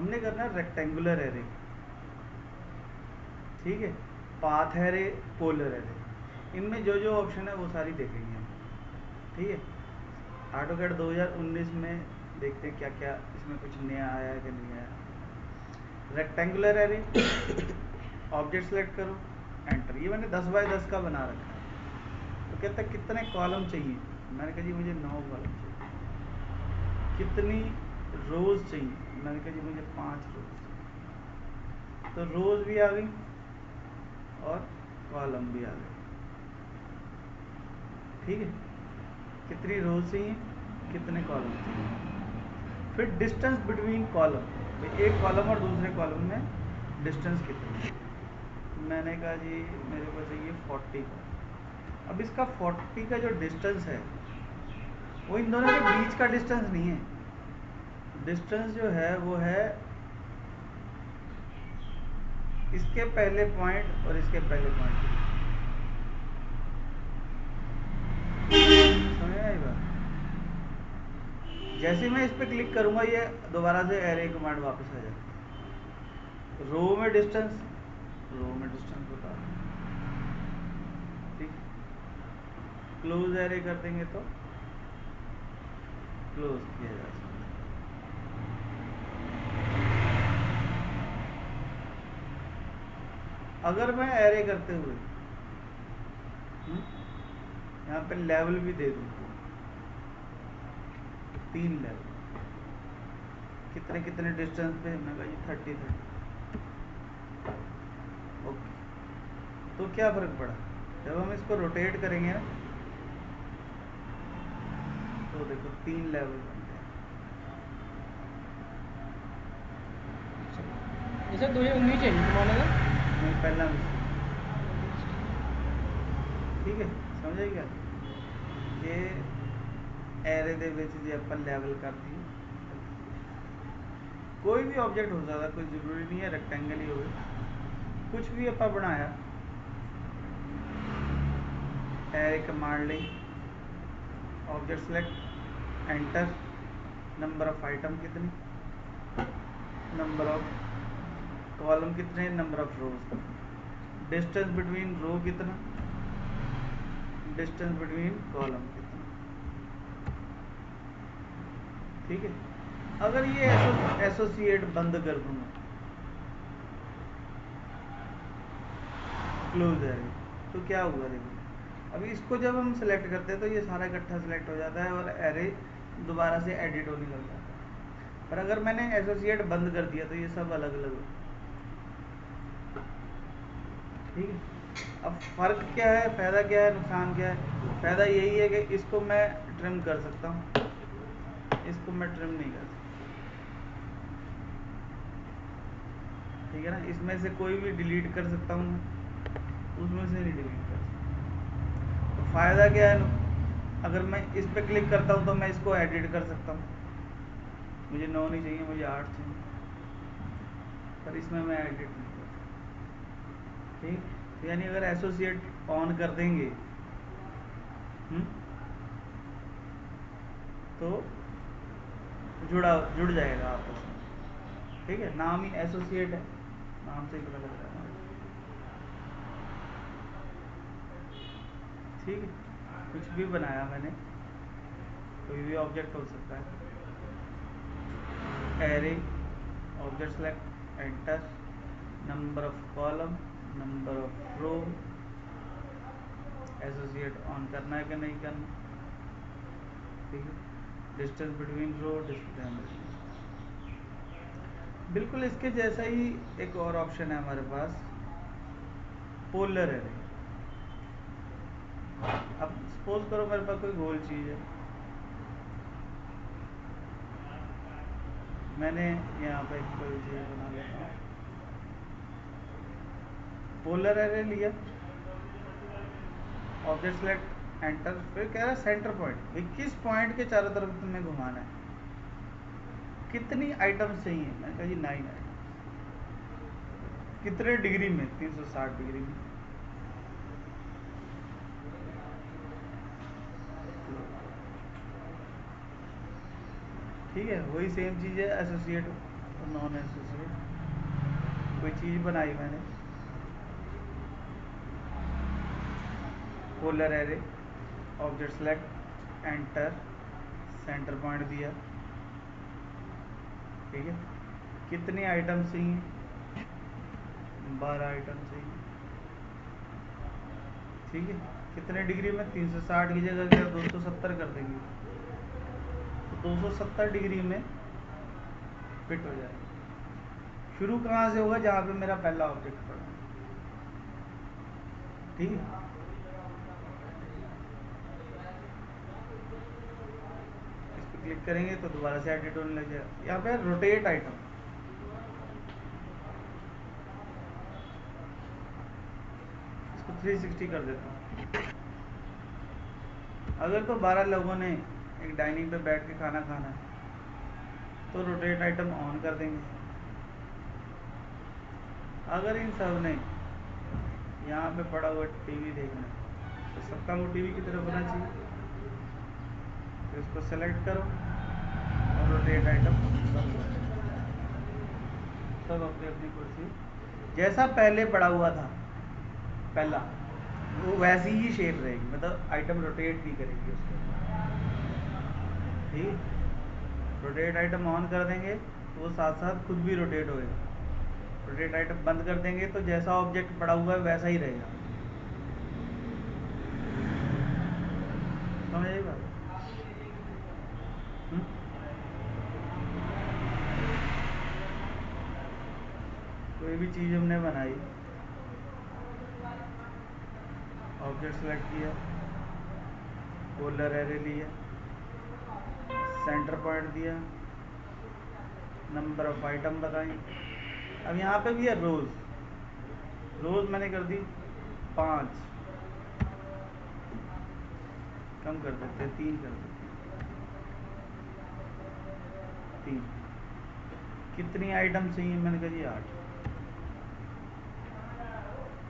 हमने करना है रेक्टेंगुलर एरे, ठीक है, पाथ एरे, पोलर एरे, इनमें जो जो ऑप्शन है वो सारी देखेंगे हम, ठीक है। AutoCAD 2019 में देखते हैं क्या क्या इसमें कुछ नया आया है कि नहीं आया। रेक्टेंगुलर एरे, ऑब्जेक्ट सेलेक्ट करो, एंटर। ये मैंने 10 बाय 10 का बना रखा है। तो कहता है कितने कॉलम चाहिए, मैंने कहा जी मुझे 9 कॉलम चाहिए। कितनी रोज चाहिए, मैंने कहा जी मुझे 5 रोज। तो रोज भी आ गई और कॉलम भी आ गए, ठीक है। कितनी रोज चाहिए, कितने कॉलम चाहिए। फिर डिस्टेंस बिटवीन कॉलम, एक कॉलम और दूसरे कॉलम में डिस्टेंस कितना। मैंने कहा जी मेरे को चाहिए 40 का। अब इसका 40 का जो डिस्टेंस है वो इन दोनों के बीच का डिस्टेंस नहीं है। डिस्टेंस जो है वो है इसके पहले पॉइंट और इसके पहले पॉइंट। समझ आई बात। जैसे मैं इस पर क्लिक करूंगा ये दोबारा से एरे कमांड वापस आ जाती है। रो में डिस्टेंस, रो में डिस्टेंस बता, ठीक। क्लोज एरे कर देंगे तो क्लोज किया जा सकता है। अगर मैं एरे करते हुए यहाँ पे लेवल भी दे दूँ, 3 लेवल, कितने कितने डिस्टेंस पे, मैं भाई 30 ओके। तो क्या फर्क पड़ा, जब हम इसको रोटेट करेंगे ना तो देखो 3 लेवल बन गए। जैसे 2019 है तुम्हारा ना, नहीं पहला मिस्टेक, ठीक है। समझ क्या ये एरे दे विच जे अपन लेवल कर दी। कोई भी ऑब्जेक्ट हो सकता, कोई ज़रूरी नहीं है रेक्टेंगल ही हो, कुछ भी अपन बनाया, एरे कमांड ली, object select, enter, number of item कितनी, नंबर ऑफ कॉलम कितने, number of rows, distance between row कितना, डिस्टेंस बिटवीन कॉलम कितना, ठीक है। अगर ये एसोसिएट बंद कर दूंगा, क्लोज है, तो क्या हुआ देखो। अभी इसको जब हम सेलेक्ट करते हैं तो ये सारा इकट्ठा सेलेक्ट हो जाता है और एरे दोबारा से एडिट होने लग जाता है। पर अगर मैंने एसोसिएट बंद कर दिया तो ये सब अलग अलग हो, ठीक है। अब फ़र्क क्या है, फ़ायदा क्या है, नुकसान क्या है। फ़ायदा यही है कि इसको मैं ट्रिम कर सकता हूँ, इसको मैं ट्रिम नहीं कर सकता, ठीक है ना। इसमें से कोई भी डिलीट कर सकता हूँ, उसमें से नहीं डिलीट कर सकता। तो फ़ायदा क्या है, अगर मैं इस पर क्लिक करता हूँ तो मैं इसको एडिट कर सकता हूँ, मुझे 9 नहीं चाहिए, मुझे 8 चाहिए, पर इसमें मैं एडिट नहीं कर सकता, ठीक। तो यानी अगर एसोसिएट ऑन कर देंगे तो जुड़ जाएगा आपस में, ठीक है। नाम ही एसोसिएट है, नाम से ही पता लग रहा है, ठीक है। कुछ भी बनाया मैंने, कोई भी ऑब्जेक्ट हो सकता है, array, object select, enter, number of column, number of row, associate on करना है कि नहीं करना, ठीक है। डिस्टेंस बिटवीन रो, डिस्टेंस, बिल्कुल इसके जैसा ही एक और ऑप्शन है हमारे पास, पोलर एरे। अब सपोज करो मेरे पास कोई गोल चीज़ है, मैंने यहाँ पे कोई चीज़ बना लेता हूँ, पोलर एरे लिया, ऑब्जेक्ट सेलेक्ट, एंटर, फिर कह रहा है सेंटर पॉइंट, किस पॉइंट के चारों तरफ तुम्हें घुमाना है, कितनी आइटम्स चाहिए, मैंने कहा जी 9 आइटम, कितने डिग्री में, 360 डिग्री में, ठीक है। वही सेम चीज़ है एसोसिएट नॉन एसोसिएट कोई चीज़ बनाई मैंने, polar array, object select, enter, centre point दिया, ठीक है। कितने आइटम चाहिए? 12 आइटम चाहिए, ठीक है। कितने डिग्री में? 360 की जगह अगर 270 कर देंगे तो 270 डिग्री में फिट हो जाएगा। शुरू कहाँ से होगा? जहाँ पे मेरा पहला ऑब्जेक्ट पड़ा, ठीक है। इस पर क्लिक करेंगे तो दोबारा से एडिट होने लग जाएगा। यहाँ पे रोटेट आइटम, इसको 360 कर देता हूँ। अगर तो 12 लोगों ने एक डाइनिंग पे बैठ के खाना खाना है तो रोटेट आइटम ऑन कर देंगे। अगर इन सब ने यहाँ पे पड़ा हुआ टीवी देखना है तो सबका मुंह टीवी की तरफ होना चाहिए, तो इसको सेलेक्ट करो और रोटेट आइटम सब अपनी अपनी कुर्सी जैसा पहले पड़ा हुआ था पहला, वो वैसी ही शेप रहेगी, मतलब आइटम रोटेट नहीं करेगी उसको, ठीक। रोटेट आइटम ऑन कर देंगे तो वो साथ साथ खुद भी रोटेट होएगा। रोटेट आइटम बंद कर देंगे तो जैसा ऑब्जेक्ट पड़ा हुआ है वैसा ही रहेगा। समझ आई बात? कोई भी चीज़ हमने बनाई, ऑब्जेक्ट सेलेक्ट किया, पोलर एरे लिया, सेंटर पॉइंट दिया, नंबर ऑफ आइटम बताई। अब यहाँ पे भी है रोज, रोज मैंने कर दी 5, कम कर देते हैं 3 कर देते हैं, 3। कितनी आइटम चाहिए? मैंने कहा जी 8,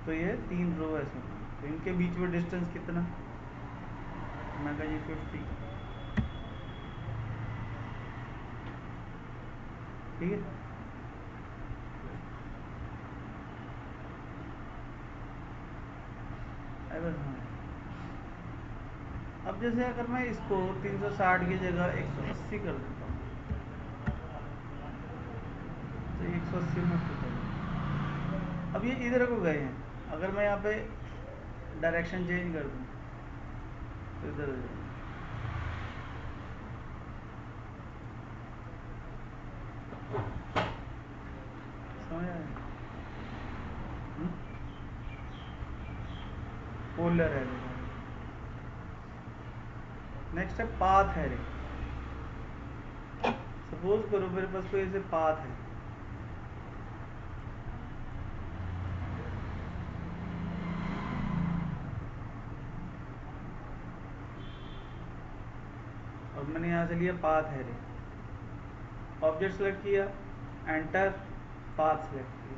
तो ये 3 रो है इसमें। तो इनके बीच में डिस्टेंस कितना? मैं कहा जी 50, ठीक है। बस हाँ। अब जैसे अगर मैं इसको 360 की जगह 180 कर देता हूँ तो 180 में फिट हो। अब ये इधर को गए हैं, अगर मैं यहाँ पे डायरेक्शन चेंज कर दूँ तो इधर हो जाए। समझ आया? पोलर है। नेक्स्ट है पाथ है। सपोज करो मेरे पास कोई ऐसे पाथ है, और मैंने यहाँ से लिया पाथ है, ऑब्जेक्ट सेलेक्ट किया, एंटर, पाथ सेलेक्ट किया,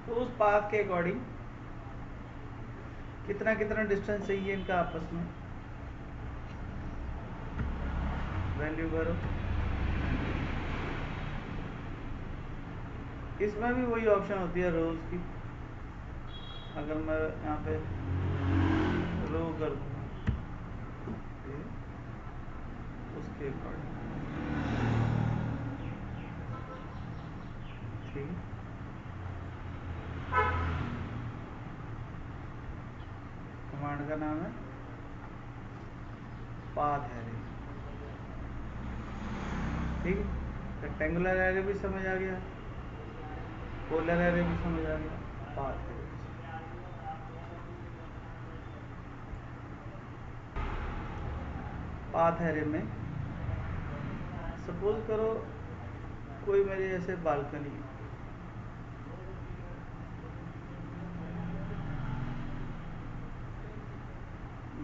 तो उस पाथ के अकॉर्डिंग कितना कितना डिस्टेंस चाहिए इनका आपस में, वैल्यू करो। इसमें भी वही ऑप्शन होती है रोज की। अगर मैं यहाँ पे रो कर दूँ उसके अकॉर्डिंग, ठीक है। कमांड का नाम है पाथ एरे, ठीक है। रेक्टेंगुलर एरे भी समझ आ गया, पोलर एरे भी समझ आ गया, पाथ एरे। पाथ एरे में सपोज करो कोई मेरे जैसे बालकनी,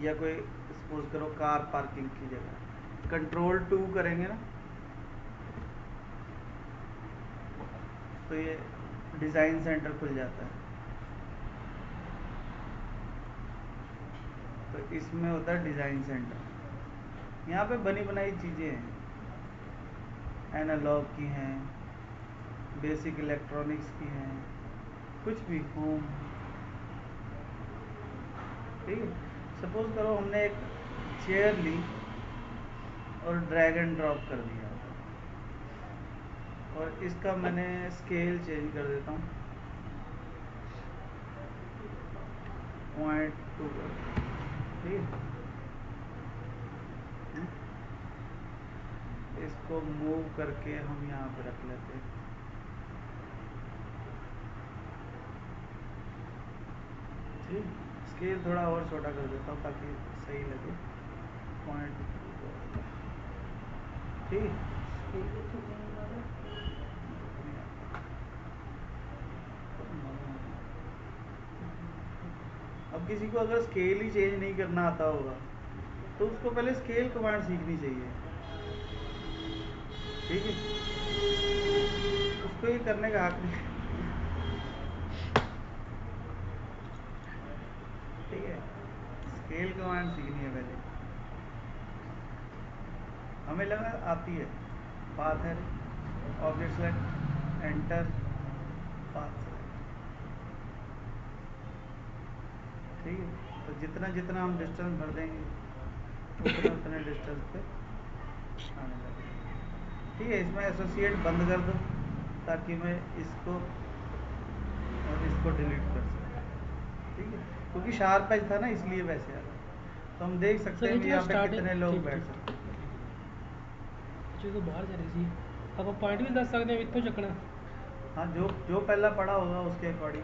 या कोई सपोज करो कार पार्किंग की जगह, कंट्रोल 2 करेंगे ना तो ये डिज़ाइन सेंटर खुल जाता है। तो इसमें होता है डिज़ाइन सेंटर। यहाँ पे बनी बनाई चीज़ें हैं, एनालॉग की हैं, बेसिक इलेक्ट्रॉनिक्स की हैं, कुछ भी होम। ठीक है, सपोज करो हमने एक चेयर ली और ड्रैग एंड ड्रॉप कर दिया, और इसका मैंने स्केल चेंज कर देता हूँ 0.2 पर। ठीक है, इसको मूव करके हम यहाँ पे रख लेते हैं। ठीक, स्केल थोड़ा और छोटा कर देता हूँ ताकि सही लगे। 0.2। ठीक, अब किसी को अगर स्केल ही चेंज नहीं करना आता होगा तो उसको पहले स्केल कमांड सीखनी चाहिए। ठीक है, उसको ये करने का हक नहीं। ठीक है, स्केल कमांड सीखनी है पहले। हमें लगा आती है, पाथ है, object select, enter, path select. ठीक है, तो जितना जितना हम डिस्टेंस भर देंगे उतने उतने डिस्टेंस पे आने लगेगा। ठीक है, इसमें एसोसिएट बंद कर दो ताकि मैं इसको और इसको डिलीट कर सकूँ। ठीक है, क्योंकि शार्प एज था ना इसलिए वैसे आ रहा है। तो हम देख सकते हैं कि यहाँ पे कितने लोग बैठ सकते हैं। जो बाहर जा रही थी आप पॉइंट भी दस सकते हैं इतो चकना। हाँ, जो जो पहला पड़ा होगा उसके अकॉर्डिंग